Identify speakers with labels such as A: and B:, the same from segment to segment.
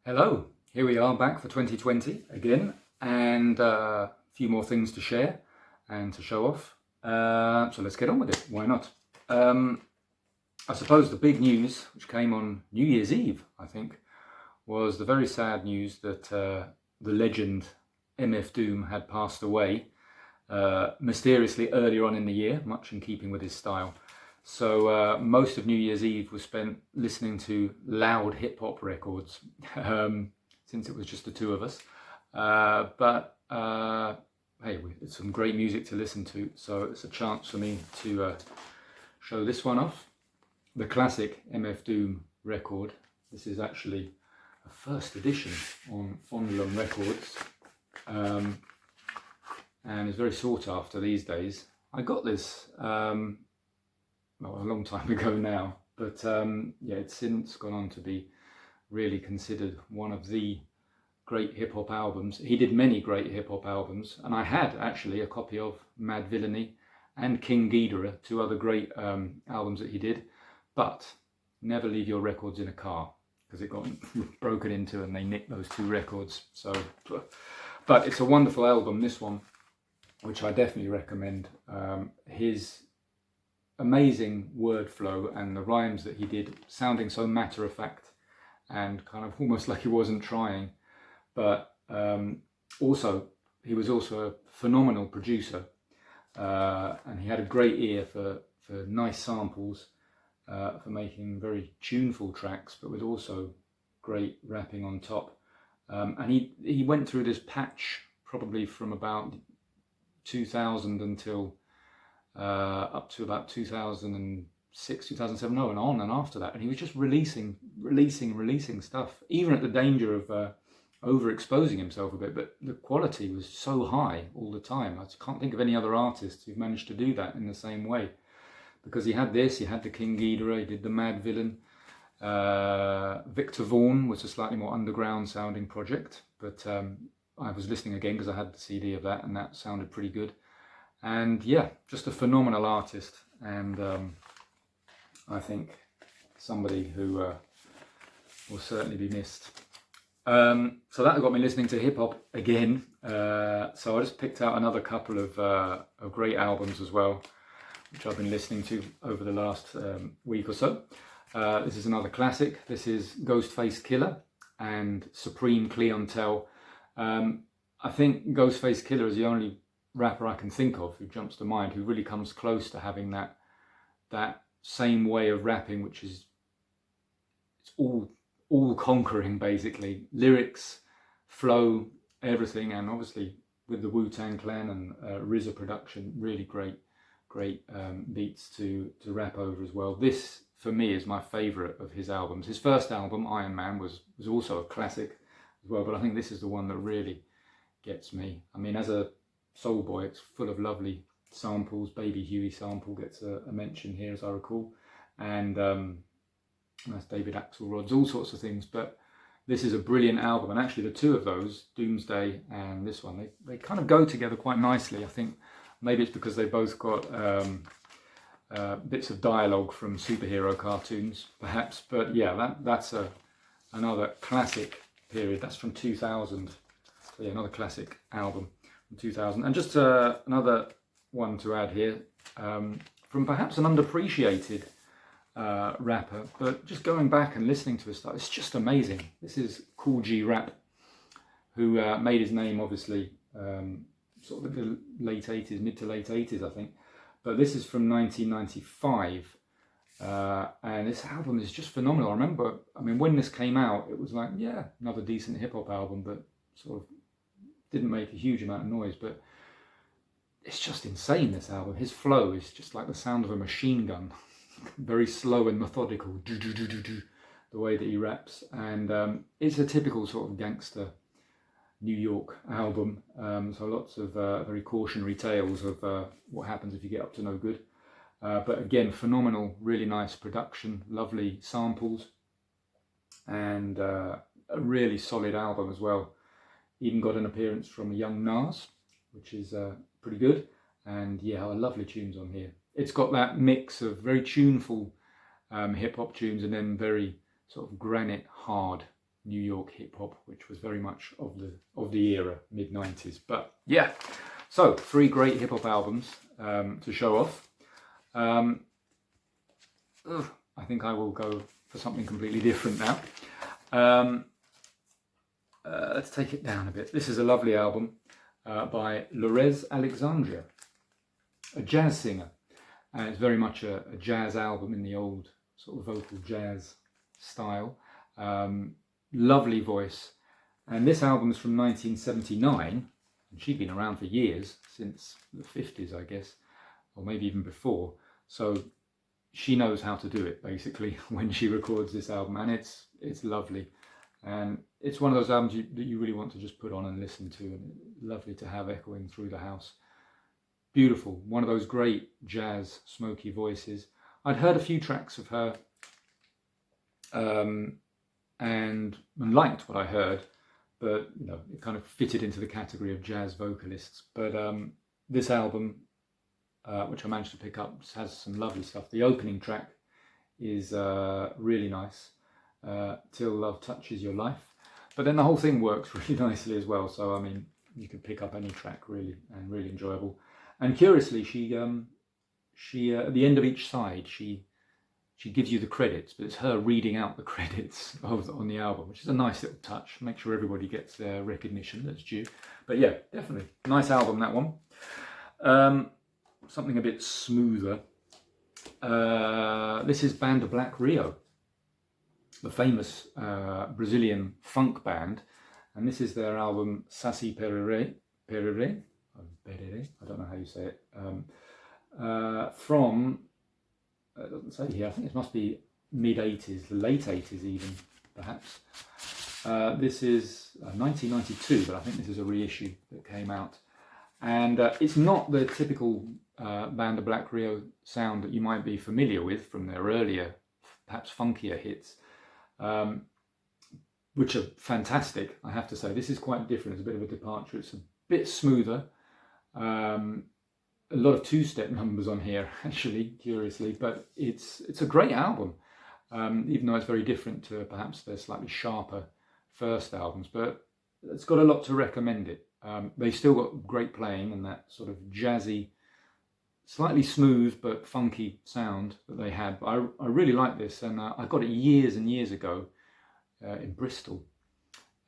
A: Hello, here we are back for 2020 again, and a few more things to share and to show off. So let's get on with it. Why not? I suppose the big news, which came on New Year's Eve, I think, was the very sad news that the legend MF Doom had passed away mysteriously earlier on in the year, much in keeping with his style. So most of New Year's Eve was spent listening to loud hip-hop records, since it was just the two of us. But hey, it's some great music to listen to, so it's a chance for me to show this one off. The classic MF Doom record. This is actually a first edition on Fondlum Records, and it's very sought after these days. I got this well, a long time ago now, but yeah, it's since gone on to be really considered one of the great hip-hop albums. He did many great hip-hop albums, and I had actually a copy of Mad Villainy and King Ghidorah, two other great albums that he did, but never leave your records in a car, because it got broken into and they nicked those two records. So, but it's a wonderful album, this one, which I definitely recommend. His amazing word flow and the rhymes that he did, sounding so matter of fact and kind of almost like he wasn't trying, but also he was also a phenomenal producer, and he had a great ear for nice samples, for making very tuneful tracks, but with also great rapping on top. And he went through this patch probably from about 2000 until up to about 2006, 2007, and on and after that. And he was just releasing stuff, even at the danger of overexposing himself a bit. But the quality was so high all the time. I can't think of any other artist who managed to do that in the same way. Because he had this, he had the King Ghidorah, he did the Mad Villain. Victor Vaughan was a slightly more underground sounding project, but I was listening again because I had the CD of that, and that sounded pretty good. And yeah, just a phenomenal artist, and I think somebody who will certainly be missed. So that got me listening to hip hop again. So I just picked out another couple of great albums as well, which I've been listening to over the last week or so. This is another classic. This is Ghostface Killah and Supreme Clientele. I think Ghostface Killah is the only rapper I can think of who jumps to mind, who really comes close to having that same way of rapping, which is it's all conquering basically. Lyrics, flow, everything, and obviously with the Wu-Tang Clan and RZA production, really great beats to rap over as well. This for me is my favourite of his albums. His first album, Iron Man, was also a classic as well, but I think this is the one that really gets me. I mean, as a soul boy, it's full of lovely samples. Baby Huey sample gets a mention here, as I recall, and that's David Axelrod's, all sorts of things. But this is a brilliant album, and actually the two of those, Doomsday and this one, they kind of go together quite nicely. I think maybe it's because they both got bits of dialogue from superhero cartoons, perhaps. But yeah, that's another classic period. That's from 2000. So yeah, another classic album. 2000. And just another one to add here, from perhaps an underappreciated rapper, but just going back and listening to his stuff, it's just amazing. This is Kool G Rap, who made his name obviously sort of the late 80s, mid to late 80s, I think. But this is from 1995, and this album is just phenomenal. I remember, I mean, when this came out, it was like, yeah, another decent hip-hop album, but sort of didn't make a huge amount of noise. But it's just insane, this album. His flow is just like the sound of a machine gun. Very slow and methodical, the way that he raps. And it's a typical sort of gangster New York album. So lots of very cautionary tales of what happens if you get up to no good. But again, phenomenal, really nice production, lovely samples, and a really solid album as well. Even got an appearance from young Nas, which is pretty good. And yeah, lovely tunes on here. It's got that mix of very tuneful hip-hop tunes and then very sort of granite hard New York hip hop, which was very much of the era, mid-90s. But yeah, so 3 great hip hop albums to show off. I think I will go for something completely different now. Let's take it down a bit. This is a lovely album by Lorez Alexandria, a jazz singer. And it's very much a jazz album in the old sort of vocal jazz style. Lovely voice. And this album is from 1979. And she'd been around for years, since the 50s, I guess, or maybe even before. So she knows how to do it, basically, when she records this album. And it's lovely. And it's one of those albums that you really want to just put on and listen to. And lovely to have echoing through the house. Beautiful. One of those great jazz, smoky voices. I'd heard a few tracks of her and liked what I heard, but you know, it kind of fitted into the category of jazz vocalists. But this album, which I managed to pick up, has some lovely stuff. The opening track is really nice, Till Love Touches Your Life. But then the whole thing works really nicely as well. So, I mean, you could pick up any track really, and really enjoyable. And curiously, she at the end of each side, she gives you the credits, but it's her reading out the credits on the album, which is a nice little touch. Make sure everybody gets their recognition that's due. But yeah, definitely nice album, that one. Something a bit smoother. This is Banda Black Rio, the famous Brazilian funk band, and this is their album Saci Perere. I don't know how you say it. From, it doesn't say here, I think it must be mid-80s, late 80s even, perhaps. This is 1992, but I think this is a reissue that came out. And it's not the typical Banda Black Rio sound that you might be familiar with from their earlier, perhaps funkier hits, which are fantastic, I have to say. This is quite different. It's a bit of a departure. It's a bit smoother. A lot of two-step numbers on here, actually, curiously, but it's a great album, even though it's very different to perhaps their slightly sharper first albums, but it's got a lot to recommend it. They've still got great playing and that sort of jazzy, slightly smooth but funky sound that they had. But I really like this, and I got it years and years ago in Bristol,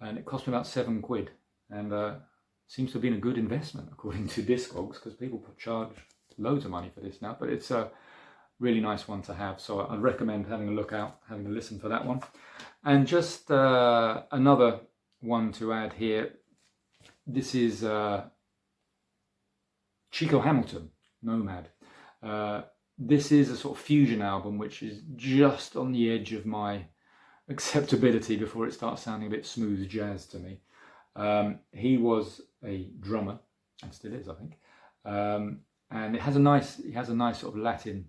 A: and it cost me about £7, and seems to have been a good investment according to Discogs, because people charge loads of money for this now. But it's a really nice one to have, so I'd recommend having a listen for that one. And just another one to add here. This is Chico Hamilton, Nomad. This is a sort of fusion album which is just on the edge of my acceptability before it starts sounding a bit smooth jazz to me. He was a drummer, and still is, I think, and he has a nice sort of Latin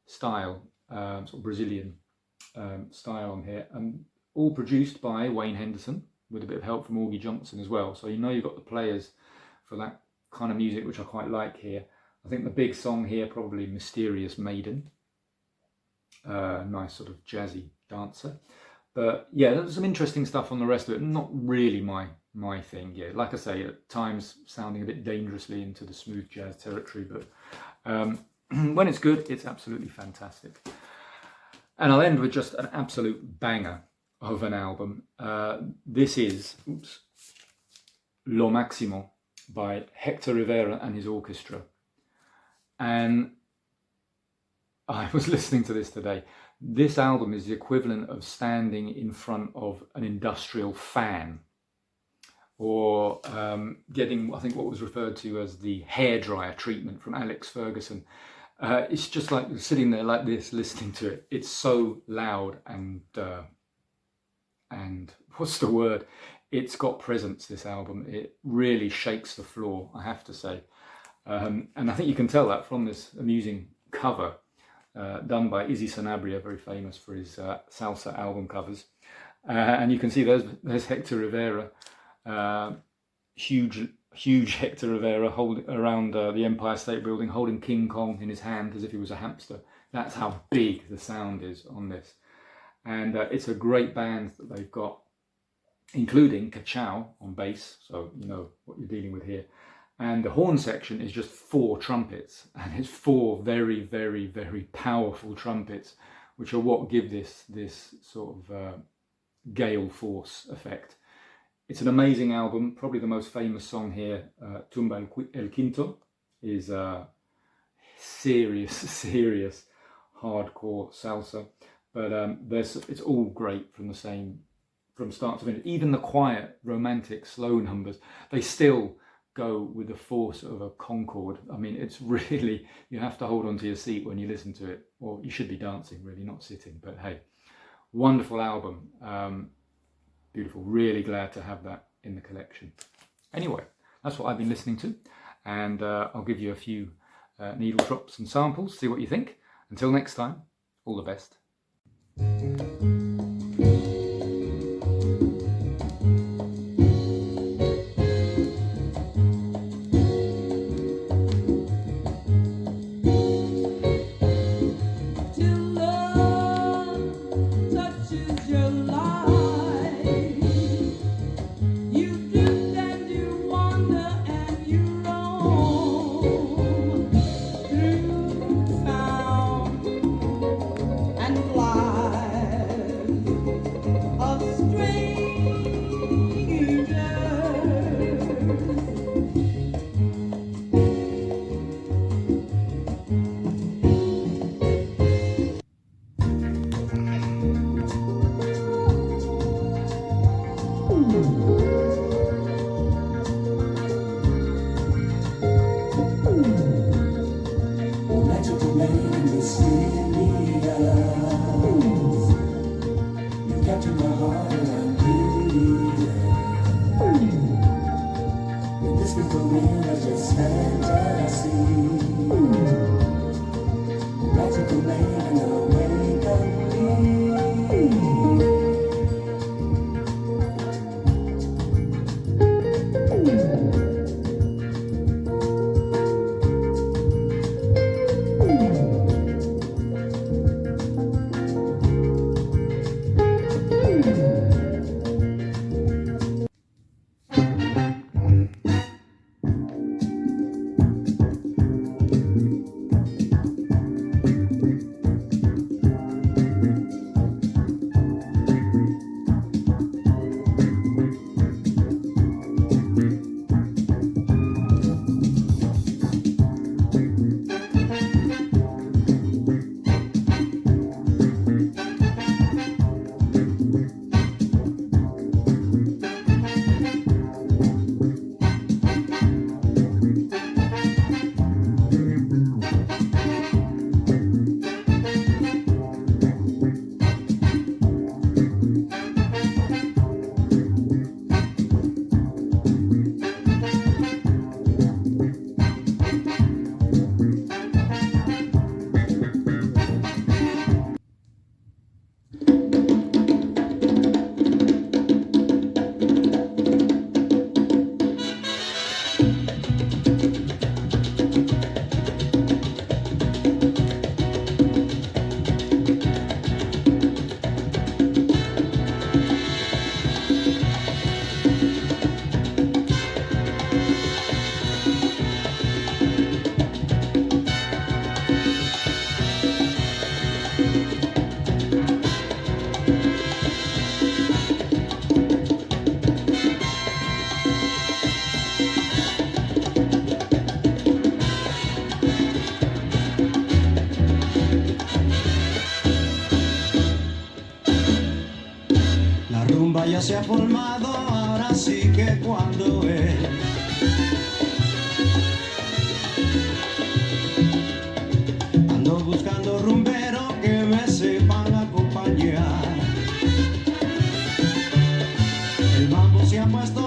A: style, sort of Brazilian style on here, and all produced by Wayne Henderson with a bit of help from Augie Johnson as well. So you know you've got the players for that kind of music, which I quite like here. I think the big song here, probably Mysterious Maiden, nice sort of jazzy dancer. But yeah, there's some interesting stuff on the rest of it. Not really my thing. Yeah, like I say, at times sounding a bit dangerously into the smooth jazz territory, but when it's good, it's absolutely fantastic. And I'll end with just an absolute banger of an album. This is Lo Máximo by Hector Rivera and his orchestra. And I was listening to this today. This album is the equivalent of standing in front of an industrial fan, or getting, I think, what was referred to as the hairdryer treatment from Alex Ferguson. It's just like sitting there like this, listening to it. It's so loud and what's the word? It's got presence, this album. It really shakes the floor, I have to say. And I think you can tell that from this amusing cover done by Izzy Sanabria, very famous for his Salsa album covers. And you can see there's Hector Rivera, huge Hector Rivera holding around the Empire State Building, holding King Kong in his hand as if he was a hamster. That's how big the sound is on this. And it's a great band that they've got. including ka-chow on bass, so you know what you're dealing with here. And the horn section is just 4 trumpets, and it's 4 very, very, very powerful trumpets, which are what give this sort of gale force effect. It's an amazing album. Probably the most famous song here, Tumba el Quinto, is serious hardcore salsa, but it's all great from start to finish. Even the quiet, romantic, slow numbers, they still go with the force of a Concorde. I mean, it's really, you have to hold on to your seat when you listen to it, or you should be dancing really, not sitting. But hey, wonderful album. Beautiful. Really glad to have that in the collection. Anyway, that's what I've been listening to, and I'll give you a few needle drops and samples, see what you think. Until next time, all the best.
B: Ya se ha formado, ahora sí que cuando es. Ando buscando rumberos que me sepan acompañar. El mambo se ha puesto